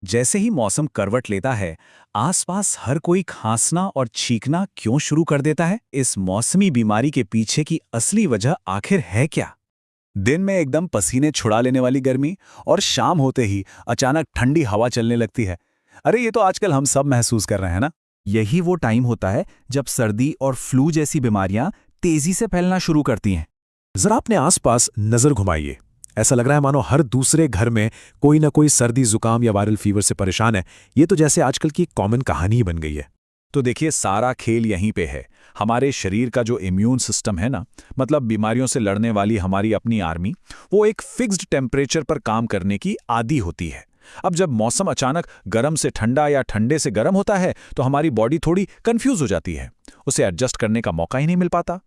जैसे ही मौसम करवट लेता है, आसपास हर कोई खांसना और छींकना क्यों शुरू कर देता है? इस मौसमी बीमारी के पीछे की असली वजह आखिर है क्या? दिन में एकदम पसीने छुड़ा लेने वाली गर्मी और शाम होते ही अचानक ठंडी हवा चलने लगती है। अरे ये तो आजकल हम सब महसूस कर रहे हैं ना। यही वो टाइम होता है जब सर्दी और फ्लू जैसी बीमारियां तेजी से फैलना शुरू करती हैं। जरा अपने आसपास नजर घुमाइए। ऐसा लग रहा है मानो हर दूसरे घर में कोई ना कोई सर्दी जुकाम या वायरल फीवर से परेशान है। ये तो जैसे आजकल की कॉमन कहानी ही बन गई है। तो देखिए, सारा खेल यहीं पे है। हमारे शरीर का जो इम्यून सिस्टम है ना, मतलब बीमारियों से लड़ने वाली हमारी अपनी आर्मी, वो एक फिक्स्ड टेम्परेचर पर काम करने की आदी होती है। अब जब मौसम अचानक गर्म से ठंडा या ठंडे से गर्म होता है तो हमारी बॉडी थोड़ी कंफ्यूज हो जाती है। उसे एडजस्ट करने का मौका ही नहीं मिल पाता।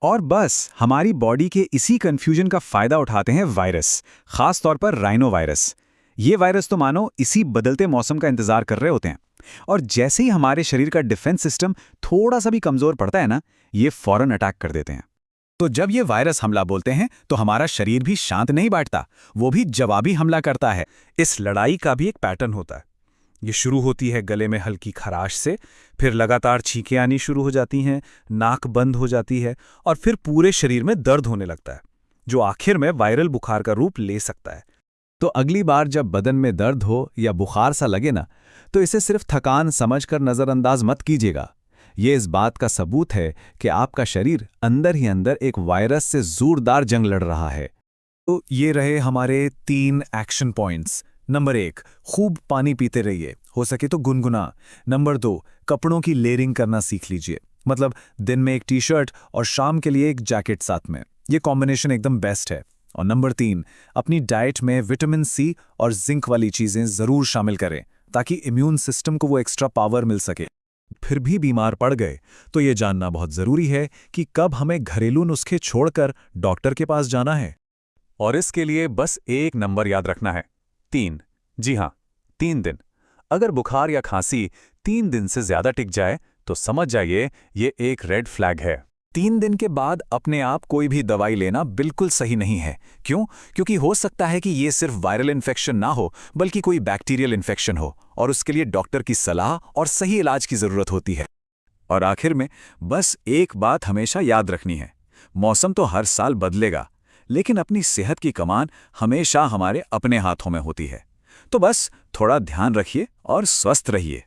और बस हमारी बॉडी के इसी कंफ्यूजन का फायदा उठाते हैं वायरस, खास तौर पर राइनो वायरस। ये वायरस तो मानो इसी बदलते मौसम का इंतजार कर रहे होते हैं। और जैसे ही हमारे शरीर का डिफेंस सिस्टम थोड़ा सा भी कमजोर पड़ता है ना, ये फौरन अटैक कर देते हैं। तो जब ये वायरस हमला बोलते हैं तो हमारा शरीर भी शांत नहीं बैठता, वो भी जवाबी हमला करता है। इस लड़ाई का भी एक पैटर्न होता है। ये शुरू होती है गले में हल्की खराश से, फिर लगातार छींकें आनी शुरू हो जाती हैं, नाक बंद हो जाती है और फिर पूरे शरीर में दर्द होने लगता है, जो आखिर में वायरल बुखार का रूप ले सकता है। तो अगली बार जब बदन में दर्द हो या बुखार सा लगे ना, तो इसे सिर्फ थकान समझकर नज़रअंदाज मत कीजिएगा। ये इस बात का सबूत है कि आपका शरीर अंदर ही अंदर एक वायरस से जोरदार जंग लड़ रहा है। तो ये रहे हमारे 3 एक्शन पॉइंट्स। नंबर 1, खूब पानी पीते रहिए, हो सके तो गुनगुना। नंबर 2, कपड़ों की लेयरिंग करना सीख लीजिए, मतलब दिन में एक टी-शर्ट और शाम के लिए एक जैकेट साथ में। ये कॉम्बिनेशन एकदम बेस्ट है। और नंबर 3, अपनी डाइट में विटामिन सी और जिंक वाली चीज़ें ज़रूर शामिल करें, ताकि इम्यून सिस्टम को वो एक्स्ट्रा पावर मिल सके। फिर भी बीमार पड़ गए तो ये जानना बहुत ज़रूरी है कि कब हमें घरेलू नुस्खे छोड़कर डॉक्टर के पास जाना है। और इसके लिए बस एक नंबर याद रखना है, 3। जी हाँ, 3 दिन। अगर बुखार या खांसी 3 दिन से ज़्यादा टिक जाए तो समझ जाइए ये एक रेड फ्लैग है। 3 दिन के बाद अपने आप कोई भी दवाई लेना बिल्कुल सही नहीं है। क्यों? क्योंकि हो सकता है कि ये सिर्फ वायरल इन्फेक्शन ना हो, बल्कि कोई बैक्टीरियल इन्फेक्शन हो, और उसके लिए डॉक्टर की सलाह और सही इलाज की ज़रूरत होती है। और आखिर में बस एक बात हमेशा याद रखनी है, मौसम तो हर साल बदलेगा, लेकिन अपनी सेहत की कमान हमेशा हमारे अपने हाथों में होती है। तो बस थोड़ा ध्यान रखिए और स्वस्थ रहिए।